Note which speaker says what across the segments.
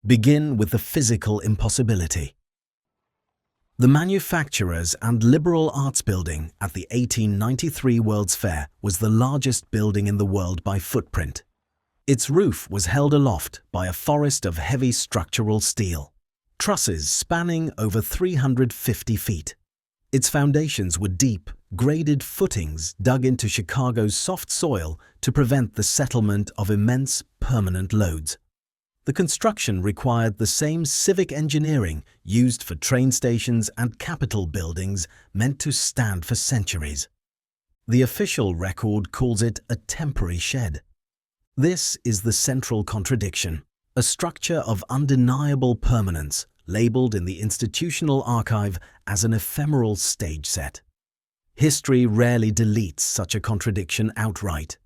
Speaker 1: Begin with the physical impossibility. The Manufacturers and Liberal Arts Building at the 1893 World's Fair was the largest building in the world by footprint. Its roof was held aloft by a forest of heavy structural steel, trusses spanning over 350 feet. Its foundations were deep, graded footings dug into Chicago's soft soil to prevent the settlement of immense permanent loads. The construction required the same civic engineering used for train stations and Capitol buildings meant to stand for centuries. The official record calls it a temporary shed. This is the central contradiction, a structure of undeniable permanence, labeled in the institutional archive as an ephemeral stage set. History rarely deletes such a contradiction outright.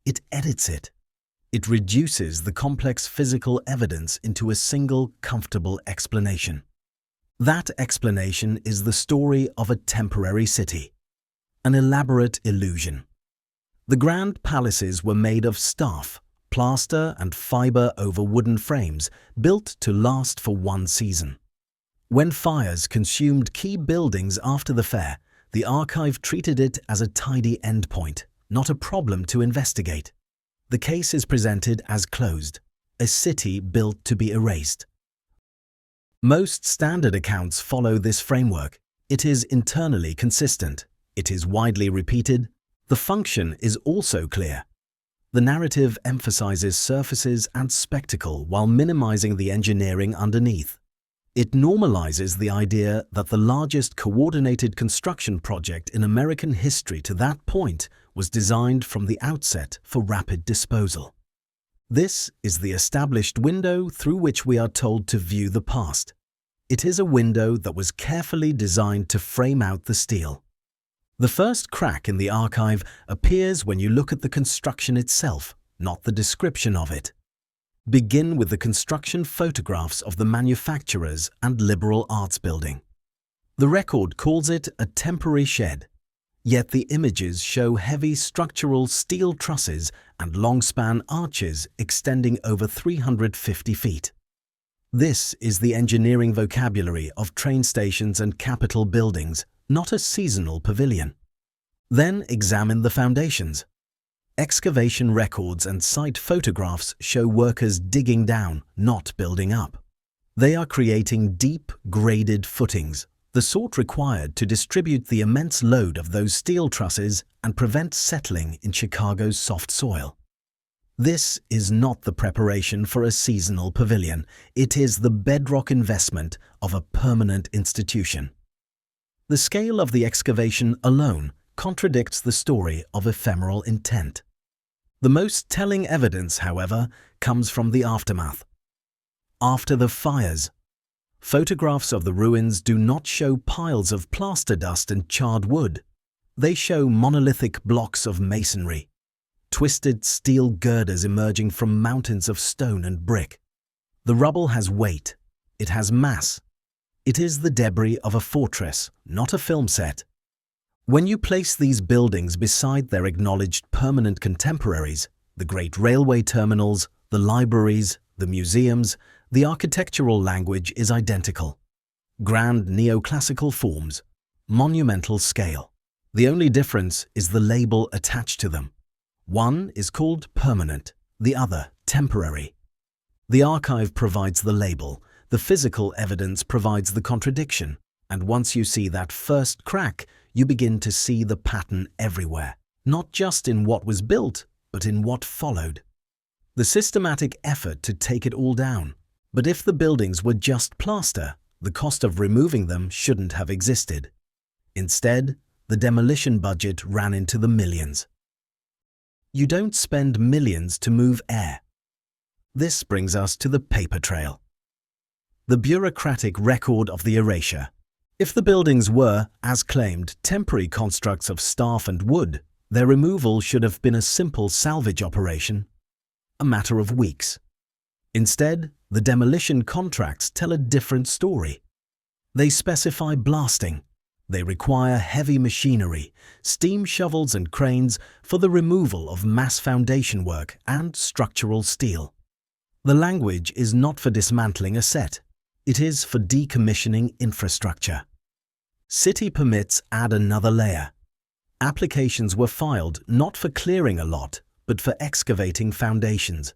Speaker 1: It edits it. It reduces the complex physical evidence into a single, comfortable explanation. That explanation is the story of a temporary city, an elaborate illusion. The grand palaces were made of staff, plaster and fibre over wooden frames built to last for one season. When fires consumed key buildings after the fair, the archive treated it as a tidy endpoint, not a problem to investigate. The case is presented as closed, a city built to be erased. Most standard accounts follow this framework. It is internally consistent. It is widely repeated. The function is also clear. The narrative emphasizes surfaces and spectacle while minimizing the engineering underneath. It normalizes the idea that the largest coordinated construction project in American history to that point was designed from the outset for rapid disposal. This is the established window through which we are told to view the past. It is a window that was carefully designed to frame out the steel. The first crack in the archive appears when you look at the construction itself, not the description of it. Begin with the construction photographs of the Manufacturers and Liberal Arts Building. The record calls it a temporary shed, yet the images show heavy structural steel trusses and long-span arches extending over 350 feet. This is the engineering vocabulary of train stations and Capitol buildings, not a seasonal pavilion. Then examine the foundations. Excavation records and site photographs show workers digging down, not building up. They are creating deep, graded footings, the sort required to distribute the immense load of those steel trusses and prevent settling in Chicago's soft soil. This is not the preparation for a seasonal pavilion. It is the bedrock investment of a permanent institution. The scale of the excavation alone contradicts the story of ephemeral intent. The most telling evidence, however, comes from the aftermath. After the fires, photographs of the ruins do not show piles of plaster dust and charred wood. They show monolithic blocks of masonry, twisted steel girders emerging from mountains of stone and brick. The rubble has weight. It has mass. It is the debris of a fortress, not a film set. When you place these buildings beside their acknowledged permanent contemporaries, the great railway terminals, the libraries, the museums, the architectural language is identical. Grand neoclassical forms, monumental scale. The only difference is the label attached to them. One is called permanent, the other temporary. The archive provides the label, the physical evidence provides the contradiction, and once you see that first crack, you begin to see the pattern everywhere, not just in what was built, but in what followed. The systematic effort to take it all down. But if the buildings were just plaster, the cost of removing them shouldn't have existed. Instead, the demolition budget ran into the millions. You don't spend millions to move air. This brings us to the paper trail. The bureaucratic record of the erasure. If the buildings were, as claimed, temporary constructs of staff and wood, their removal should have been a simple salvage operation, a matter of weeks. Instead, the demolition contracts tell a different story. They specify blasting. They require heavy machinery, steam shovels and cranes for the removal of mass foundation work and structural steel. The language is not for dismantling a set. It is for decommissioning infrastructure. City permits add another layer. Applications were filed not for clearing a lot, but for excavating foundations.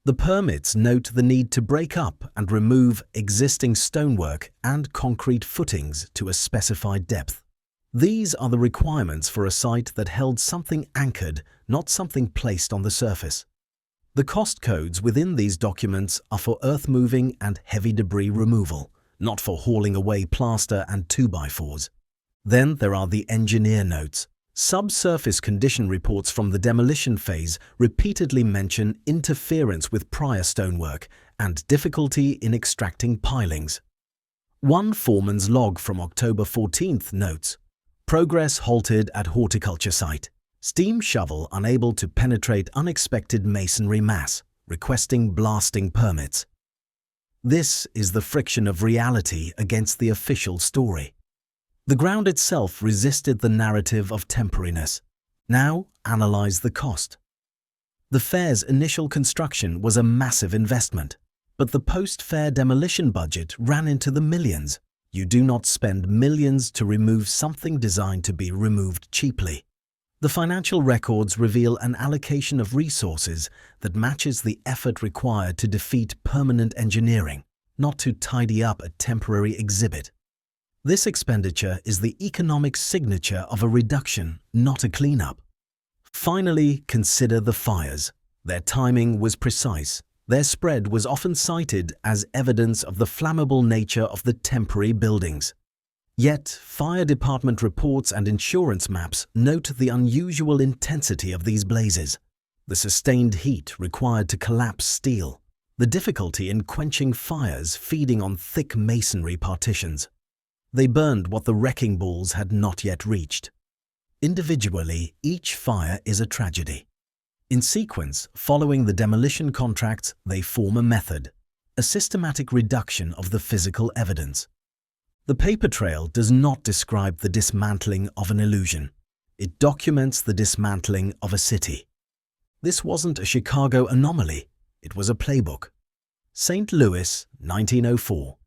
Speaker 1: The permits note the need to break up and remove existing stonework and concrete footings to a specified depth. These are the requirements for a site that held something anchored, not something placed on the surface. The cost codes within these documents are for earth moving and heavy debris removal, not for hauling away plaster and 2x4s. Then there are the engineer notes. Subsurface condition reports from the demolition phase repeatedly mention interference with prior stonework and difficulty in extracting pilings. One foreman's log from October 14th notes, progress halted at horticulture site. Steam shovel unable to penetrate unexpected masonry mass, requesting blasting permits. This is the friction of reality against the official story. The ground itself resisted the narrative of temporariness. Now, analyze the cost. The fair's initial construction was a massive investment, but the post-fair demolition budget ran into the millions. You do not spend millions to remove something designed to be removed cheaply. The financial records reveal an allocation of resources that matches the effort required to defeat permanent engineering, not to tidy up a temporary exhibit. This expenditure is the economic signature of a reduction, not a cleanup. Finally, consider the fires. Their timing was precise. Their spread was often cited as evidence of the flammable nature of the temporary buildings. Yet, fire department reports and insurance maps note the unusual intensity of these blazes, the sustained heat required to collapse steel, the difficulty in quenching fires feeding on thick masonry partitions. They burned what the wrecking balls had not yet reached. Individually, each fire is a tragedy. In sequence, following the demolition contracts, they form a method, a systematic reduction of the physical evidence. The paper trail does not describe the dismantling of an illusion. It documents the dismantling of a city. This wasn't a Chicago anomaly. It was a playbook. St. Louis, 1904.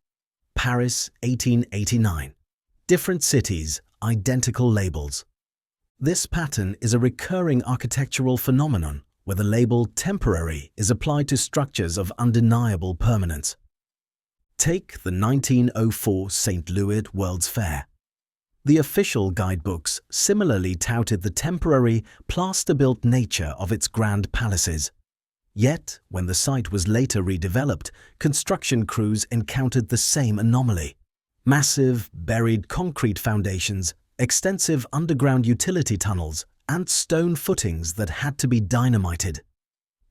Speaker 1: Paris, 1889. Different cities, identical labels. This pattern is a recurring architectural phenomenon where the label temporary is applied to structures of undeniable permanence. Take the 1904 St. Louis World's Fair. The official guidebooks similarly touted the temporary, plaster-built nature of its grand palaces. Yet, when the site was later redeveloped, construction crews encountered the same anomaly. Massive, buried concrete foundations, extensive underground utility tunnels, and stone footings that had to be dynamited.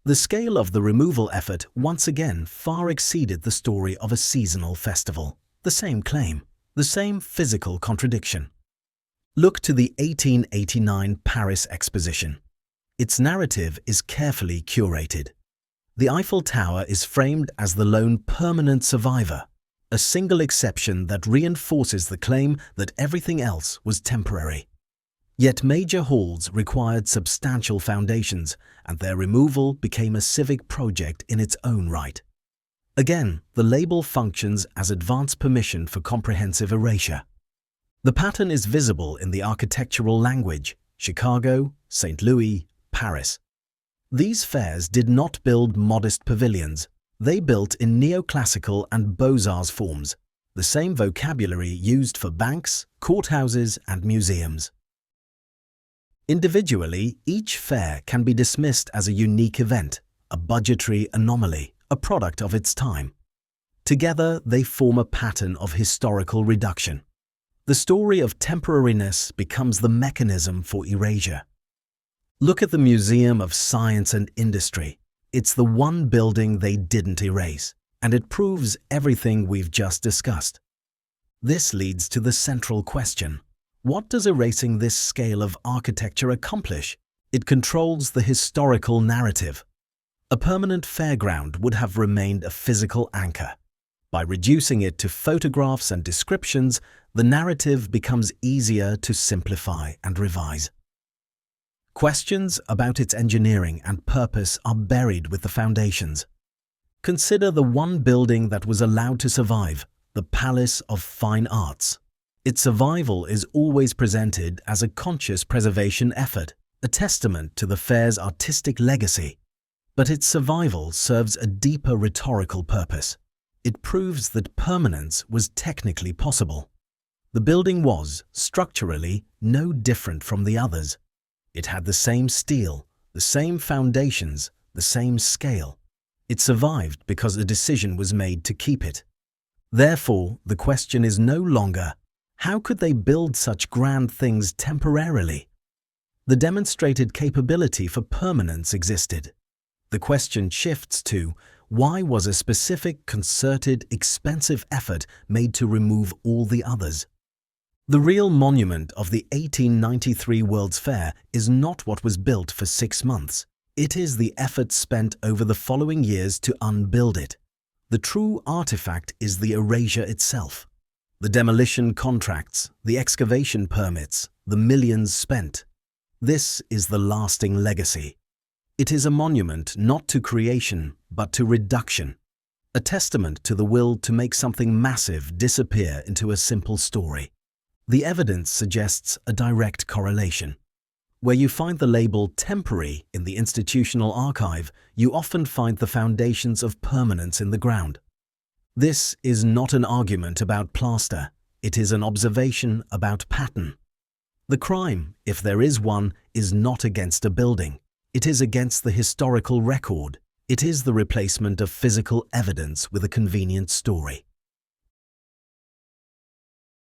Speaker 1: The scale of the removal effort once again far exceeded the story of a seasonal festival. The same claim, the same physical contradiction. Look to the 1889 Paris Exposition. Its narrative is carefully curated. The Eiffel Tower is framed as the lone permanent survivor, a single exception that reinforces the claim that everything else was temporary. Yet major halls required substantial foundations, and their removal became a civic project in its own right. Again, the label functions as advance permission for comprehensive erasure. The pattern is visible in the architectural language: Chicago, St. Louis, Paris. These fairs did not build modest pavilions. They built in neoclassical and Beaux-Arts forms, the same vocabulary used for banks, courthouses, and museums. Individually, each fair can be dismissed as a unique event, a budgetary anomaly, a product of its time. Together, they form a pattern of historical reduction. The story of temporariness becomes the mechanism for erasure. Look at the Museum of Science and Industry. It's the one building they didn't erase, and it proves everything we've just discussed. This leads to the central question. What does erasing this scale of architecture accomplish? It controls the historical narrative. A permanent fairground would have remained a physical anchor. By reducing it to photographs and descriptions, the narrative becomes easier to simplify and revise. Questions about its engineering and purpose are buried with the foundations. Consider the one building that was allowed to survive, the Palace of Fine Arts. Its survival is always presented as a conscious preservation effort, a testament to the fair's artistic legacy. But its survival serves a deeper rhetorical purpose. It proves that permanence was technically possible. The building was, structurally, no different from the others. It had the same steel, the same foundations, the same scale. It survived because a decision was made to keep it. Therefore, the question is no longer, how could they build such grand things temporarily? The demonstrated capability for permanence existed. The question shifts to, why was a specific, concerted, expensive effort made to remove all the others? The real monument of the 1893 World's Fair is not what was built for 6 months. It is the effort spent over the following years to unbuild it. The true artifact is the erasure itself. The demolition contracts, the excavation permits, the millions spent. This is the lasting legacy. It is a monument not to creation, but to reduction. A testament to the will to make something massive disappear into a simple story. The evidence suggests a direct correlation. Where you find the label temporary in the institutional archive, you often find the foundations of permanence in the ground. This is not an argument about plaster. It is an observation about pattern. The crime, if there is one, is not against a building. It is against the historical record. It is the replacement of physical evidence with a convenient story.